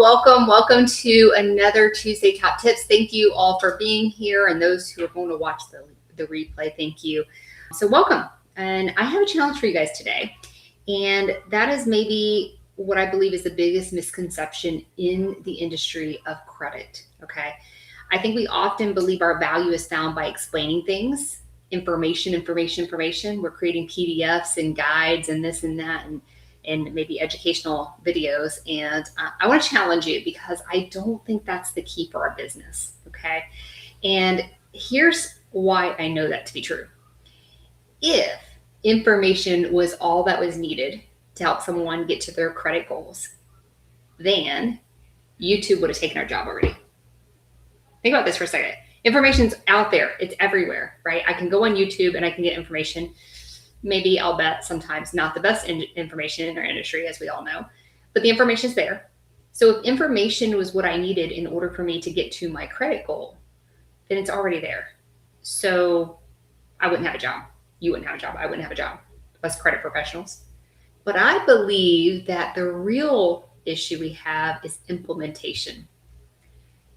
Welcome to another Tuesday Top Tips. Thank you all for being here, and those who are going to watch the replay, thank you. So welcome. And I have a challenge for you guys today, and that is maybe what I believe is the biggest misconception in the industry of credit, okay? I think we often believe our value is found by explaining things, information. We're creating PDFs and guides and this and that, and maybe educational videos. And I want to challenge you because I don't think that's the key for our business, okay? And here's why I know that to be true. If information was all that was needed to help someone get to their credit goals, then YouTube would have taken our job already. Think about this for a second. Information's out there. It's everywhere, right? I can go on YouTube and I can get information. Maybe I'll bet sometimes not the best information in our industry, as we all know, but the information is there. So if information was what I needed in order for me to get to my credit goal, then it's already there. So I wouldn't have a job. You wouldn't have a job. I wouldn't have a job. Us credit professionals. But I believe that the real issue we have is implementation.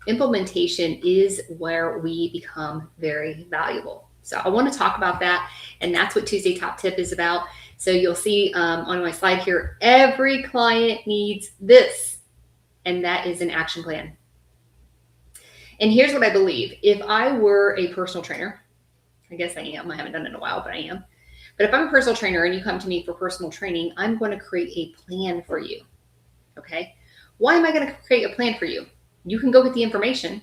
Implementation is where we become very valuable. So I want to talk about that, and that's what Tuesday Top Tip is about. So you'll see on my slide here, every client needs this, and that is an action plan. And here's what I believe. If I were a personal trainer, I guess I am. I haven't done it in a while, but I am. But if I'm a personal trainer and you come to me for personal training, I'm going to create a plan for you, okay? Why am I going to create a plan for you? You can go get the information,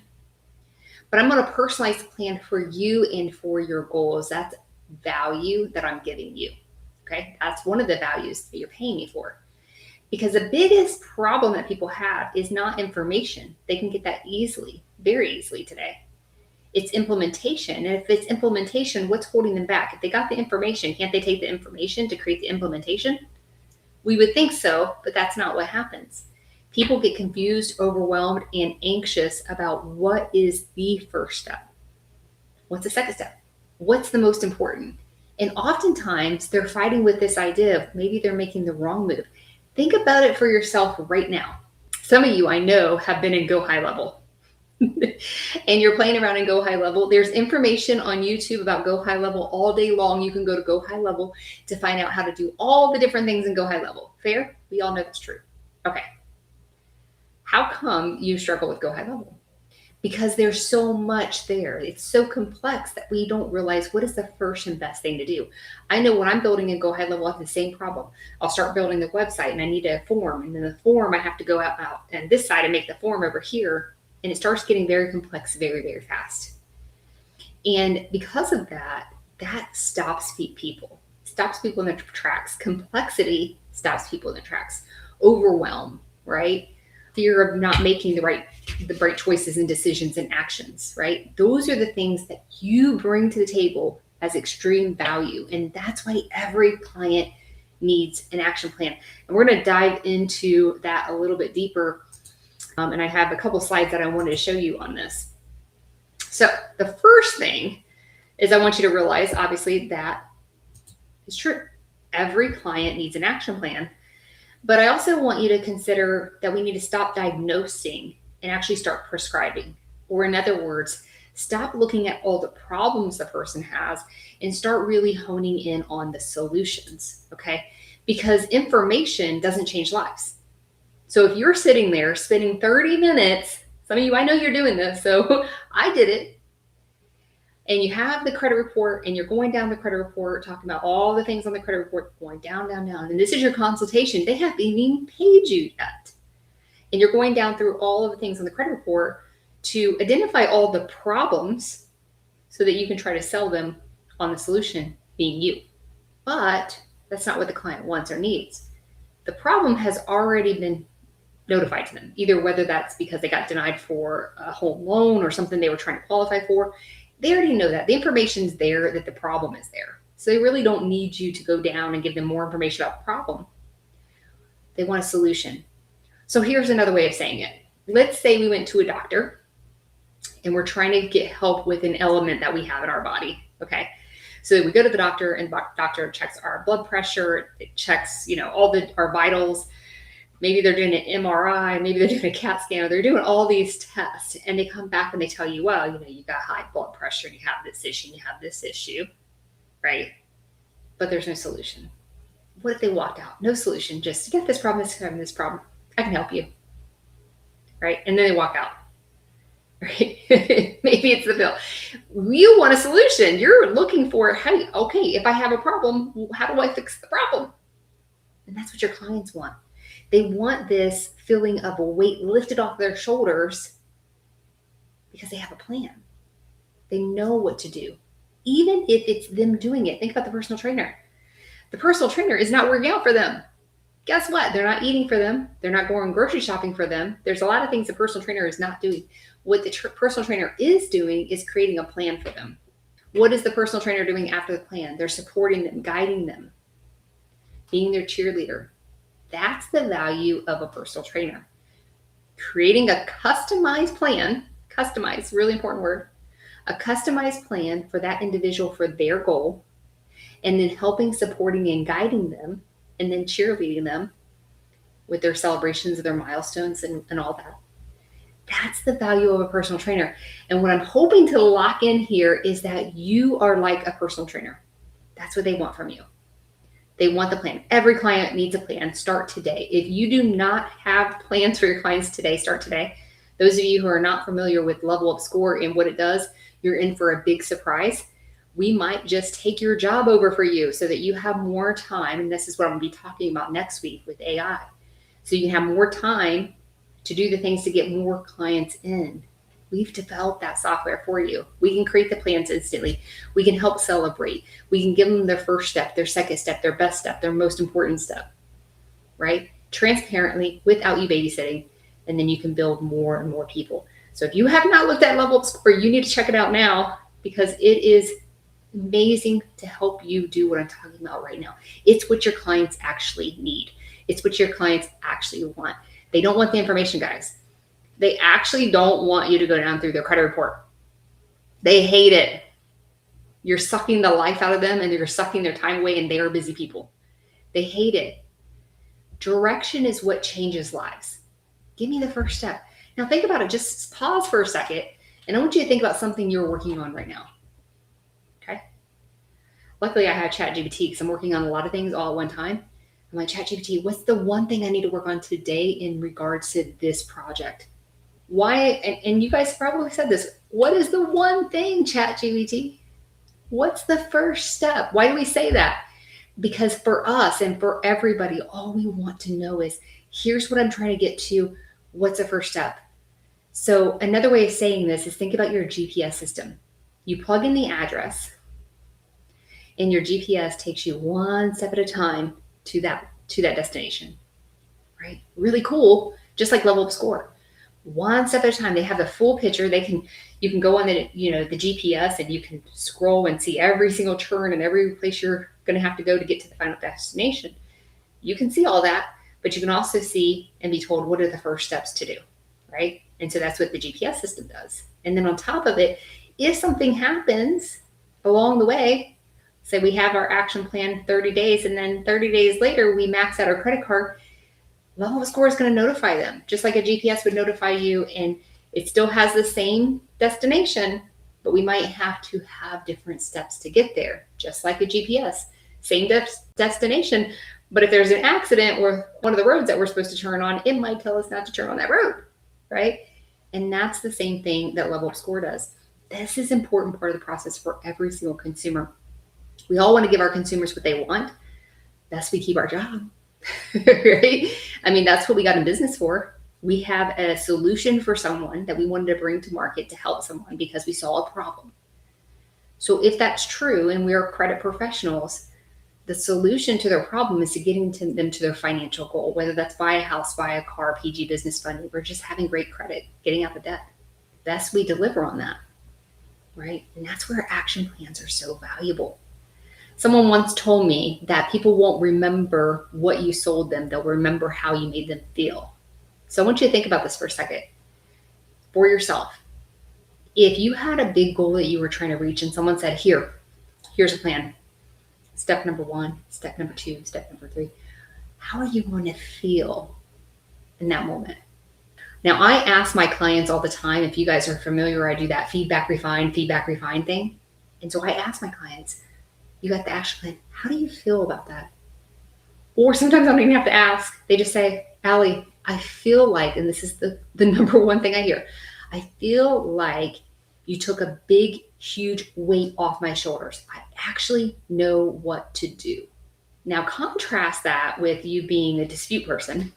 but I'm going to personalize the plan for you and for your goals. That's value that I'm giving you, okay? That's one of the values that you're paying me for. Because the biggest problem that people have is not information. They can get that easily, very easily today. It's implementation. And if it's implementation, what's holding them back? If they got the information, can't they take the information to create the implementation? We would think so, but that's not what happens. People get confused, overwhelmed, and anxious about what is the first step. What's the second step? What's the most important? And oftentimes they're fighting with this idea of maybe they're making the wrong move. Think about it for yourself right now. Some of you I know have been in Go High Level and you're playing around in Go High Level. There's information on YouTube about Go High Level all day long. You can go to Go High Level to find out how to do all the different things in Go High Level. Fair? We all know that's true. Okay. How come you struggle with Go High Level? Because there's so much there. It's so complex that we don't realize what is the first and best thing to do. I know when I'm building a Go High Level, I have the same problem. I'll start building the website and I need a form. And then the form, I have to go out and this side and make the form over here. And it starts getting very complex very, very fast. And because of that, that stops people. Stops people in their tracks. Complexity stops people in their tracks. Overwhelm, right? Fear of not making the right choices and decisions and actions, right? Those are the things that you bring to the table as extreme value. And that's why every client needs an action plan. And we're going to dive into that a little bit deeper. And I have a couple slides that I wanted to show you on this. So the first thing is I want you to realize, obviously, that is true. Every client needs an action plan. But I also want you to consider that we need to stop diagnosing and actually start prescribing. Or in other words, stop looking at all the problems the person has and start really honing in on the solutions, okay? Because information doesn't change lives. So if you're sitting there spending 30 minutes, some of you, I know you're doing this, so I did it, and you have the credit report and you're going down the credit report, talking about all the things on the credit report, going down. And this is your consultation. They haven't even paid you yet. And you're going down through all of the things on the credit report to identify all the problems so that you can try to sell them on the solution being you. But that's not what the client wants or needs. The problem has already been notified to them, either whether that's because they got denied for a home loan or something they were trying to qualify for. They already know that. The information's there, that the problem is there. So they really don't need you to go down and give them more information about the problem. They want a solution. So here's another way of saying it. Let's say we went to a doctor and we're trying to get help with an element that we have in our body, okay? So we go to the doctor and the doctor checks our blood pressure, it checks, all our vitals, Maybe they're doing an MRI, maybe they're doing a CAT scan, or they're doing all these tests, and they come back and they tell you, well, you got high blood pressure, you have this issue, you have this issue, right? But there's no solution. What if they walked out? No solution, just you got this problem, this problem. I can help you, right? And then they walk out, right? Maybe it's the bill. You want a solution. You're looking for, hey, okay, if I have a problem, how do I fix the problem? And that's what your clients want. They want this feeling of a weight lifted off their shoulders because they have a plan. They know what to do, even if it's them doing it. Think about the personal trainer. The personal trainer is not working out for them. Guess what? They're not eating for them. They're not going grocery shopping for them. There's a lot of things the personal trainer is not doing. What the personal trainer is doing is creating a plan for them. What is the personal trainer doing after the plan? They're supporting them, guiding them, being their cheerleader. That's the value of a personal trainer. Creating a customized plan, customized, really important word, a customized plan for that individual for their goal, and then helping, supporting, and guiding them, and then cheerleading them with their celebrations of their milestones and all that. That's the value of a personal trainer. And what I'm hoping to lock in here is that you are like a personal trainer. That's what they want from you. They want the plan. Every client needs a plan. Start today. If you do not have plans for your clients today, start today. Those of you who are not familiar with Level Up Score and what it does, you're in for a big surprise. We might just take your job over for you so that you have more time. And this is what I'm going to be talking about next week with AI. So you have more time to do the things to get more clients in. We've developed that software for you. We can create the plans instantly. We can help celebrate. We can give them their first step, their second step, their best step, their most important step, right? Transparently, without you babysitting. And then you can build more and more people. So if you have not looked at Level Up Score, you need to check it out now because it is amazing to help you do what I'm talking about right now. It's what your clients actually need. It's what your clients actually want. They don't want the information, guys. They actually don't want you to go down through their credit report. They hate it. You're sucking the life out of them and you're sucking their time away, and they are busy people. They hate it. Direction is what changes lives. Give me the first step. Now think about it. Just pause for a second, and I want you to think about something you're working on right now. Okay? Luckily, I have ChatGPT because I'm working on a lot of things all at one time. I'm like, ChatGPT, what's the one thing I need to work on today in regards to this project? Why, and you guys probably said this, what is the one thing, ChatGPT? What's the first step? Why do we say that? Because for us and for everybody, all we want to know is, here's what I'm trying to get to. What's the first step? So another way of saying this is think about your GPS system. You plug in the address and your GPS takes you one step at a time to that destination, right? Really cool. Just like Level Up Score. One step at a time. They have the full picture. You can go on the GPS and you can scroll and see every single turn and every place you're going to have to go to get to the final destination. You can see all that, but you can also see and be told what are the first steps to do, right? And so that's what the GPS system does. And then on top of it, if something happens along the way, say we have our action plan 30 days and then 30 days later we max out our credit card, Level Up Score is going to notify them, just like a GPS would notify you, and it still has the same destination, but we might have to have different steps to get there, just like a GPS. Same destination, but if there's an accident or one of the roads that we're supposed to turn on, it might tell us not to turn on that road, right? And that's the same thing that Level Up Score does. This is an important part of the process for every single consumer. We all want to give our consumers what they want. Thus, we keep our job. Right? I mean, that's what we got in business for. We have a solution for someone that we wanted to bring to market to help someone because we saw a problem. So if that's true and we're credit professionals, the solution to their problem is to getting them to their financial goal, whether that's buy a house, buy a car, PG business funding, or just having great credit, getting out the debt. Best we deliver on that, right? And that's where action plans are so valuable. Someone once told me that people won't remember what you sold them. They'll remember how you made them feel. So I want you to think about this for a second for yourself. If you had a big goal that you were trying to reach and someone said, here's a plan. Step number 1, step number 2, step number 3. How are you going to feel in that moment. Now, I ask my clients all the time, if you guys are familiar, I do that feedback, refine thing. And so I ask my clients, you got the action plan. How do you feel about that? Or sometimes I don't even have to ask. They just say, Allie, I feel like, and this is the number one thing I hear, I feel like you took a big, huge weight off my shoulders. I actually know what to do. Now, contrast that with you being a dispute person.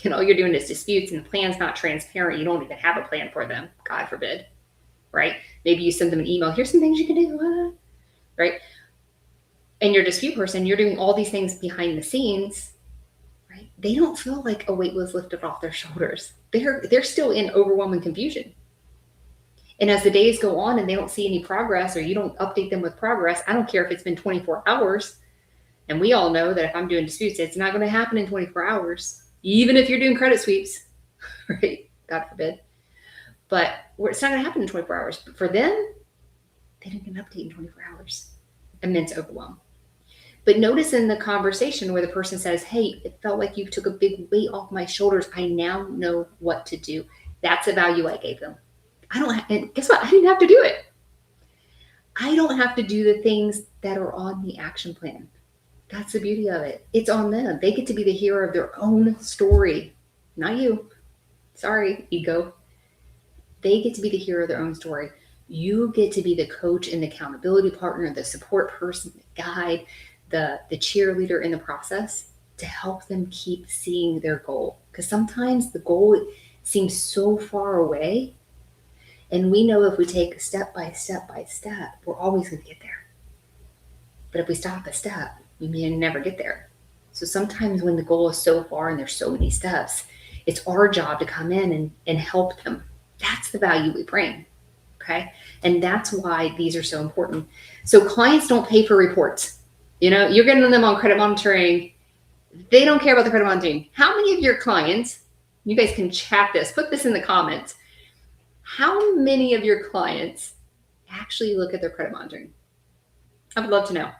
All you're doing is disputes and the plan's not transparent. You don't even have a plan for them, God forbid, right? Maybe you send them an email. Here's some things you can do, right? And you're a dispute person, you're doing all these things behind the scenes, right? They don't feel like a weight was lifted off their shoulders. They're still in overwhelming confusion. And as the days go on and they don't see any progress, or you don't update them with progress, I don't care if it's been 24 hours. And we all know that if I'm doing disputes, it's not going to happen in 24 hours, even if you're doing credit sweeps, right? God forbid. But it's not going to happen in 24 hours. But for them, they didn't get an update in 24 hours. Immense overwhelm. But notice in the conversation where the person says, hey, it felt like you took a big weight off my shoulders. I now know what to do. That's the value I gave them. And guess what? I didn't have to do it. I don't have to do the things that are on the action plan. That's the beauty of it. It's on them. They get to be the hero of their own story, not you. Sorry, ego. They get to be the hero of their own story. You get to be the coach and the accountability partner, the support person, the guide, the cheerleader in the process to help them keep seeing their goal. Because sometimes the goal seems so far away. And we know if we take step by step by step, we're always going to get there. But if we stop a step, we may never get there. So sometimes when the goal is so far and there's so many steps, it's our job to come in and help them. That's the value we bring. Okay. And that's why these are so important. So clients don't pay for reports. You're getting them on credit monitoring. They don't care about the credit monitoring. How many of your clients, you guys can chat this, put this in the comments. How many of your clients actually look at their credit monitoring? I would love to know.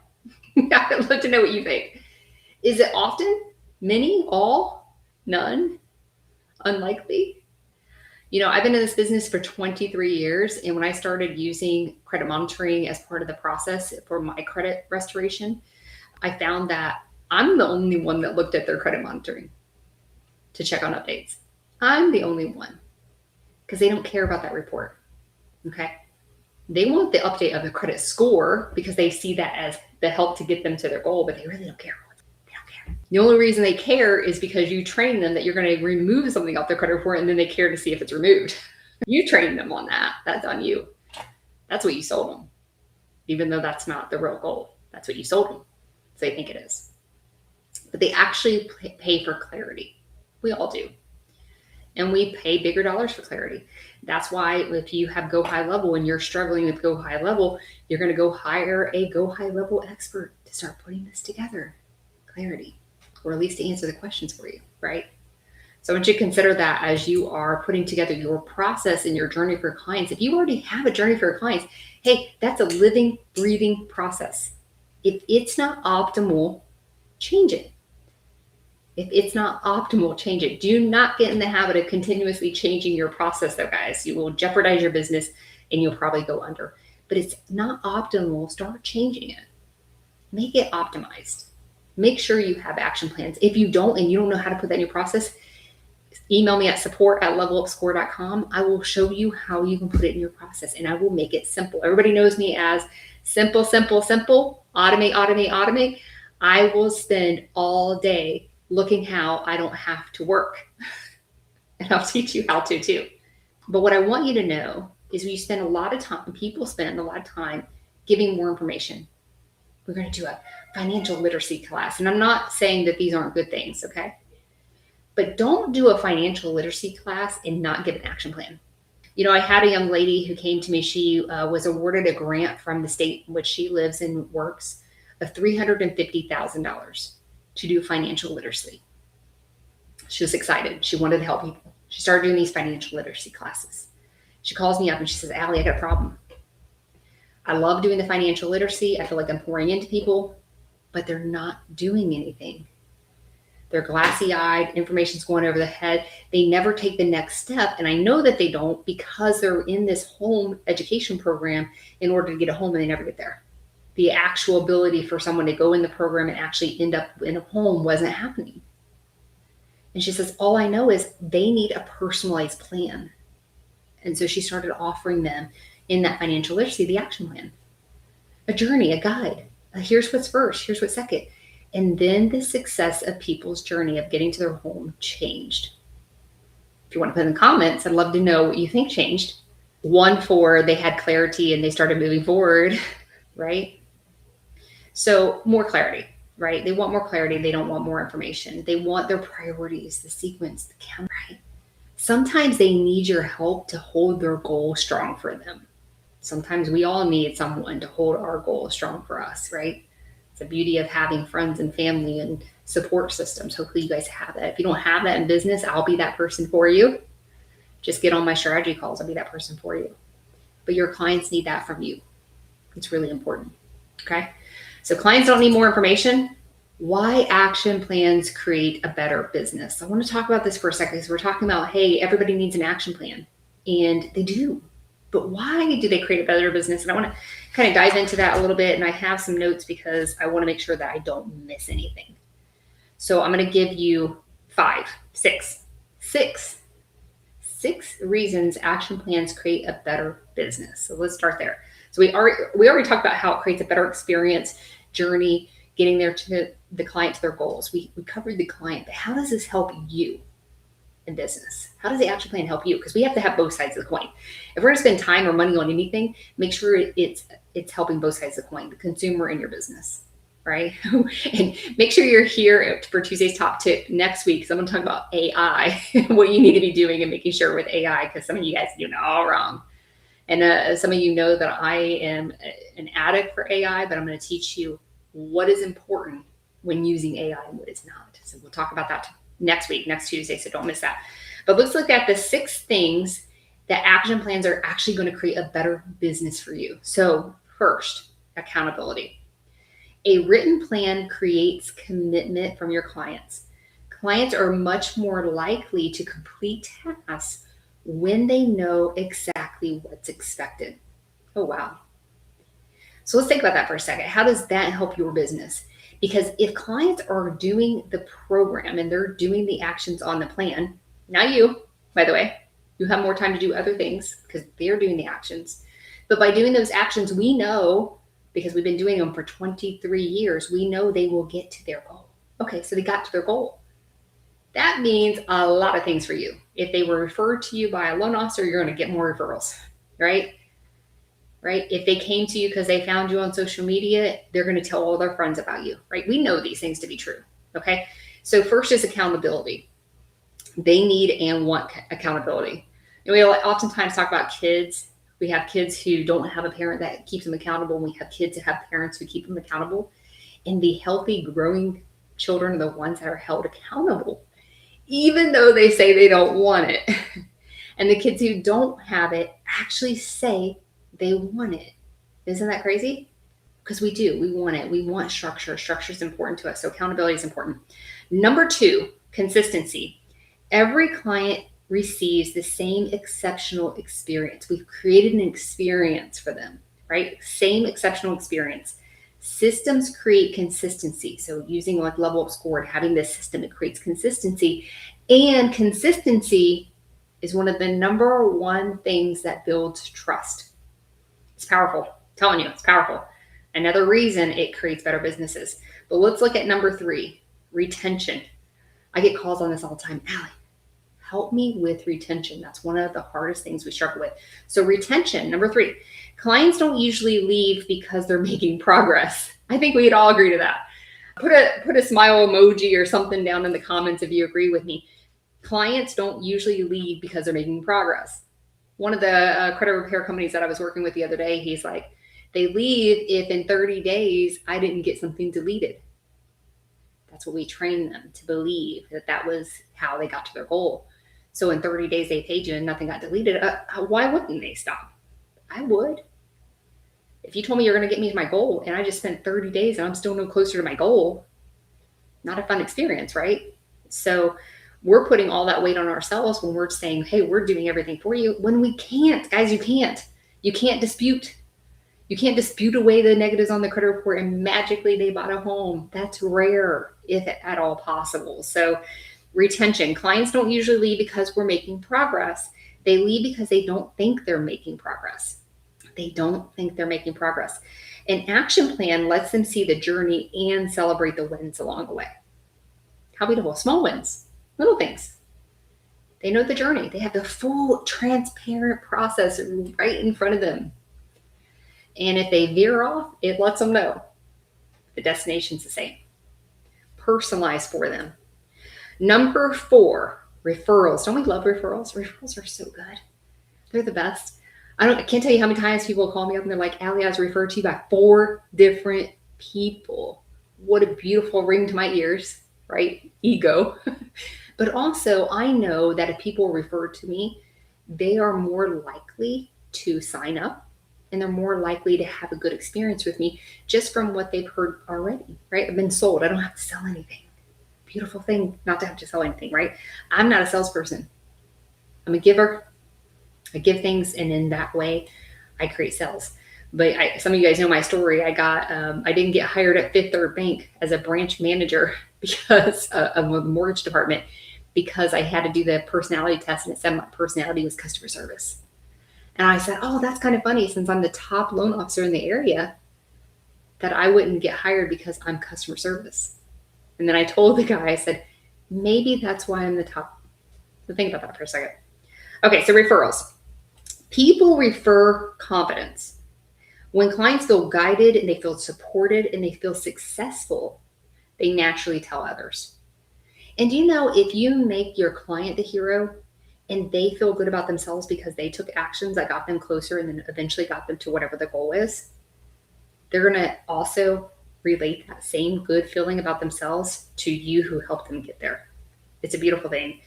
I would love to know what you think. Is it often? Many? All? None? Unlikely? I've been in this business for 23 years. And when I started using credit monitoring as part of the process for my credit restoration, I found that I'm the only one that looked at their credit monitoring to check on updates. I'm the only one because they don't care about that report. Okay. They want the update of the credit score because they see that as the help to get them to their goal, but they really don't care. They don't care. The only reason they care is because you train them that you're going to remove something off their credit report, and then they care to see if it's removed. You train them on that. That's on you. That's what you sold them. Even though that's not the real goal. That's what you sold them. So they think it is. But they actually pay for clarity. We all do. And we pay bigger dollars for clarity. That's why if you have Go High Level and you're struggling with Go High Level, you're going to go hire a Go High Level expert to start putting this together. Clarity, or at least to answer the questions for you, right? So I want you to consider that as you are putting together your process and your journey for clients. If you already have a journey for your clients, hey, that's a living, breathing process. If it's not optimal, change it. If it's not optimal, change it. Do not get in the habit of continuously changing your process though, guys. You will jeopardize your business and you'll probably go under. But it's not optimal. Start changing it. Make it optimized. Make sure you have action plans. If you don't and you don't know how to put that in your process, email me at support@levelupscore.com. I will show you how you can put it in your process and I will make it simple. Everybody knows me as simple, simple, simple. Automate, automate, automate. I will spend all day looking how I don't have to work. And I'll teach you how to too. But what I want you to know is we spend a lot of time, people spend a lot of time giving more information. We're going to do a financial literacy class. And I'm not saying that these aren't good things, okay? But don't do a financial literacy class and not give an action plan. I had a young lady who came to me. She was awarded a grant from the state in which she lives and works of $350,000 to do financial literacy. She was excited. She wanted to help people. She started doing these financial literacy classes. She calls me up and she says, Allie, I got a problem. I love doing the financial literacy. I feel like I'm pouring into people, but they're not doing anything. They're glassy-eyed, information's going over the head. They never take the next step. And I know that they don't because they're in this home education program in order to get a home, and they never get there. The actual ability for someone to go in the program and actually end up in a home wasn't happening. And she says, all I know is they need a personalized plan. And so she started offering them in that financial literacy, the action plan, a journey, a guide. Here's what's first, here's what's second. And then the success of people's journey of getting to their home changed. If you want to put in the comments, I'd love to know what you think changed. One, for they had clarity and they started moving forward, right? So more clarity, right? They want more clarity. They don't want more information. They want their priorities, the sequence, the count, right? Sometimes they need your help to hold their goal strong for them. Sometimes we all need someone to hold our goal strong for us, right? It's the beauty of having friends and family and support systems. Hopefully you guys have that. If you don't have that in business, I'll be that person for you. Just get on my strategy calls. I'll be that person for you. But your clients need that from you. It's really important. Okay. So clients don't need more information. Why action plans create a better business? I want to talk about this for a second because we're talking about, hey, everybody needs an action plan, and they do. But why do they create a better business? And I want to kind of dive into that a little bit. And I have some notes because I want to make sure that I don't miss anything. So I'm going to give you six reasons action plans create a better business. So let's start there. So we already talked about how it creates a better experience, journey, getting there to the client to their goals. We covered the client, but how does this help you in business? How does the action plan help you? Because we have to have both sides of the coin. If we're going to spend time or money on anything, make sure it's helping both sides of the coin, the consumer and your business, right? And make sure you're here for Tuesday's top tip next week, because I'm going to talk about AI, what you need to be doing and making sure with AI, because some of you guys are doing it all wrong. And some of you know that I am an addict for AI, but I'm going to teach you what is important when using AI and what is not. So we'll talk about that next week, next Tuesday, so don't miss that. But let's look at the 6 things that action plans are actually going to create a better business for you. So first, accountability. A written plan creates commitment from your clients. Clients are much more likely to complete tasks when they know exactly what's expected. Oh, wow. So let's think about that for a second. How does that help your business? Because if clients are doing the program and they're doing the actions on the plan, not you, by the way, you have more time to do other things because they're doing the actions. But by doing those actions, we know, because we've been doing them for 23 years, we know they will get to their goal. Okay, so they got to their goal. That means a lot of things for you. If they were referred to you by a loan officer, you're going to get more referrals, right? Right? If they came to you because they found you on social media, they're going to tell all their friends about you, right? We know these things to be true, okay? So first is accountability. They need and want accountability. And we oftentimes talk about kids. We have kids who don't have a parent that keeps them accountable. We have kids that have parents who keep them accountable. And the healthy, growing children are the ones that are held accountable, even though they say they don't want it. And the kids who don't have it actually say they want it. Isn't that crazy? Because we do. We want it. We want structure. Structure is important to us. So accountability is important. Number 2, consistency. Every client receives the same exceptional experience. We've created an experience for them, right? Same exceptional experience. Systems create consistency. So using like Level Up Score and having this system, it creates consistency. And consistency is one of the number 1 things that builds trust. It's powerful. I'm telling you, it's powerful. Another reason it creates better businesses. But let's look at number 3, retention. I get calls on this all the time. Allie, help me with retention. That's one of the hardest things we struggle with. So retention, number 3, clients don't usually leave because they're making progress. I think we'd all agree to that. Put a smile emoji or something down in the comments if you agree with me. Clients don't usually leave because they're making progress. One of the credit repair companies that I was working with the other day, he's like, they leave if in 30 days I didn't get something deleted. That's what we train them to believe, that was how they got to their goal. So in 30 days they paid you and nothing got deleted. Why wouldn't they stop? I would. If you told me you're going to get me to my goal and I just spent 30 days and I'm still no closer to my goal, not a fun experience, right? So we're putting all that weight on ourselves when we're saying, hey, we're doing everything for you, when we can't. Guys, you can't. You can't dispute. You can't dispute away the negatives on the credit report and magically they bought a home. That's rare, if at all possible. So retention. Clients don't usually leave because we're making progress. They leave because they don't think they're making progress. They don't think they're making progress. An action plan lets them see the journey and celebrate the wins along the way. How beautiful. Small wins, little things. They know the journey. They have the full transparent process right in front of them. And if they veer off, it lets them know the destination's the same. Personalized for them. Number 4, referrals. Don't we love referrals? Referrals are so good. They're the best. I can't tell you how many times people call me up and they're like, Allie, I was referred to you by 4 different people. What a beautiful ring to my ears, right? Ego. But also, I know that if people refer to me, they are more likely to sign up and they're more likely to have a good experience with me just from what they've heard already, right? I've been sold. I don't have to sell anything. Beautiful thing not to have to sell anything, right? I'm not a salesperson. I'm a giver. I give things, and in that way, I create sales. But some of you guys know my story. I didn't get hired at Fifth Third Bank as a branch manager because of the mortgage department, because I had to do the personality test, and it said my personality was customer service. And I said, oh, that's kind of funny, since I'm the top loan officer in the area, that I wouldn't get hired because I'm customer service. And then I told the guy, I said, maybe that's why I'm the top. So think about that for a second. Okay, so referrals. People refer confidence. When clients feel guided and they feel supported and they feel successful, they naturally tell others. And you know, if you make your client the hero and they feel good about themselves because they took actions that got them closer and then eventually got them to whatever the goal is, they're going to also relate that same good feeling about themselves to you who helped them get there. It's a beautiful thing.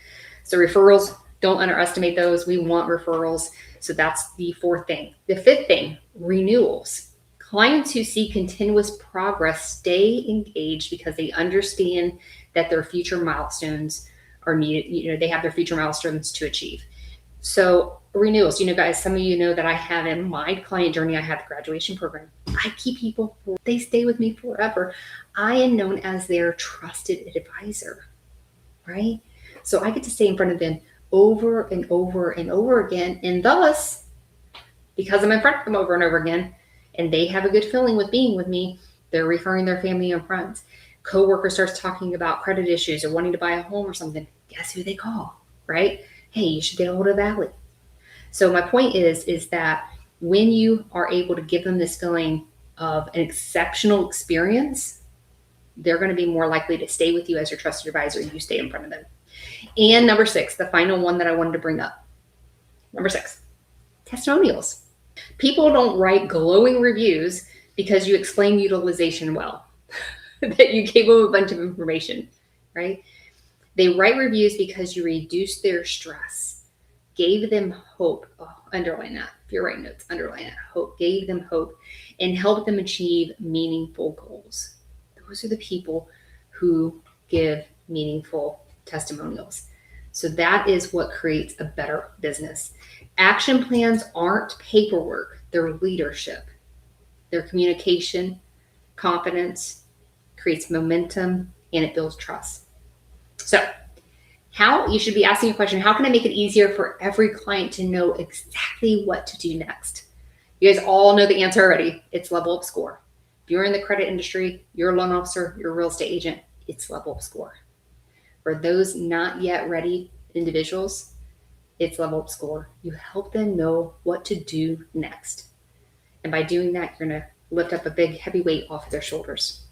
So referrals, don't underestimate those. We want referrals. So that's the 4th thing. The 5th thing, renewals. Clients who see continuous progress stay engaged because they understand that their future milestones are needed. They have their future milestones to achieve. So renewals, guys, some of you know that I have in my client journey, I have the graduation program. I keep people, they stay with me forever. I am known as their trusted advisor, right? So I get to stay in front of them over and over and over again. And thus, because I'm in front of them over and over again, and they have a good feeling with being with me, they're referring their family and friends. Coworker starts talking about credit issues or wanting to buy a home or something. Guess who they call, right? Hey, you should get a hold of Allie. So my point is that when you are able to give them this feeling of an exceptional experience, they're going to be more likely to stay with you as your trusted advisor. You stay in front of them. And number 6, the final one that I wanted to bring up. Number 6, testimonials. People don't write glowing reviews because you explain utilization well, that you gave them a bunch of information, right? They write reviews because you reduced their stress, gave them hope. Oh, underline that. If you're writing notes, underline that. Hope, gave them hope, and helped them achieve meaningful goals. Those are the people who give meaningful testimonials. So that is what creates a better business. Action plans aren't paperwork. They're leadership. Their communication, confidence, creates momentum, and it builds trust. So you should be asking a question, how can I make it easier for every client to know exactly what to do next? You guys all know the answer already. It's Level Up Score. If you're in the credit industry, you're a loan officer, you're a real estate agent, it's Level Up Score. For those not yet ready individuals, it's Level Up Score. You help them know what to do next. And by doing that, you're going to lift up a big heavy weight off of their shoulders.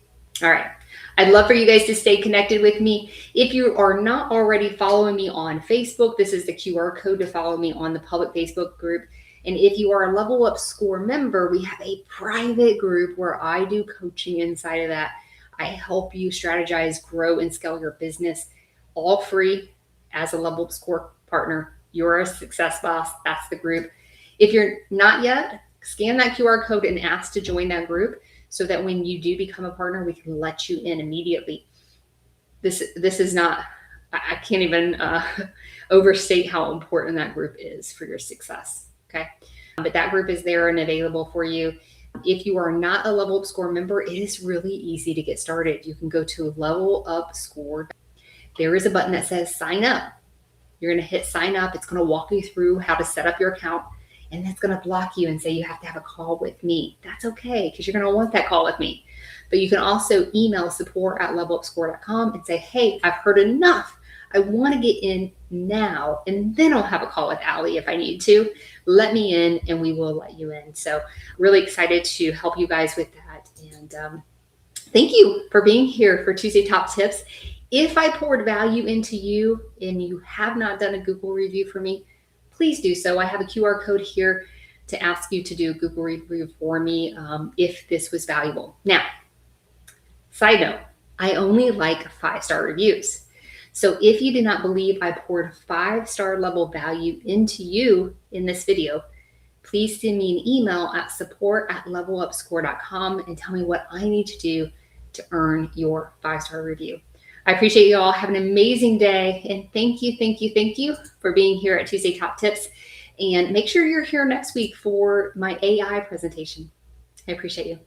All right. I'd love for you guys to stay connected with me. If you are not already following me on Facebook, this is the QR code to follow me on the public Facebook group. And if you are a Level Up Score member, we have a private group where I do coaching inside of that. I help you strategize, grow, and scale your business, all free as a Level Up Score partner. You're a success boss. That's the group. If you're not yet, scan that QR code and ask to join that group so that when you do become a partner, we can let you in immediately. This is not I can't even overstate how important that group is for your success. Okay. But that group is there and available for you. If you are not a Level Up Score member, it is really easy to get started. You can go to Level Up Score. There is a button that says sign up. You're going to hit sign up. It's going to walk you through how to set up your account, and that's going to block you and say you have to have a call with me. That's okay, because you're going to want that call with me. But you can also email support@levelupscore.com and say, hey, I've heard enough. I want to get in now, and then I'll have a call with Allie if I need to. Let me in, and we will let you in. So really excited to help you guys with that. And thank you for being here for Tuesday Top Tips. If I poured value into you and you have not done a Google review for me, please do so. I have a QR code here to ask you to do a Google review for me if this was valuable. Now, side note, I only like 5-star reviews. So if you do not believe I poured 5-star level value into you in this video, please send me an email at support@levelupscore.com and tell me what I need to do to earn your 5-star review. I appreciate you all. Have an amazing day. And thank you for being here at Tuesday Top Tips. And make sure you're here next week for my AI presentation. I appreciate you.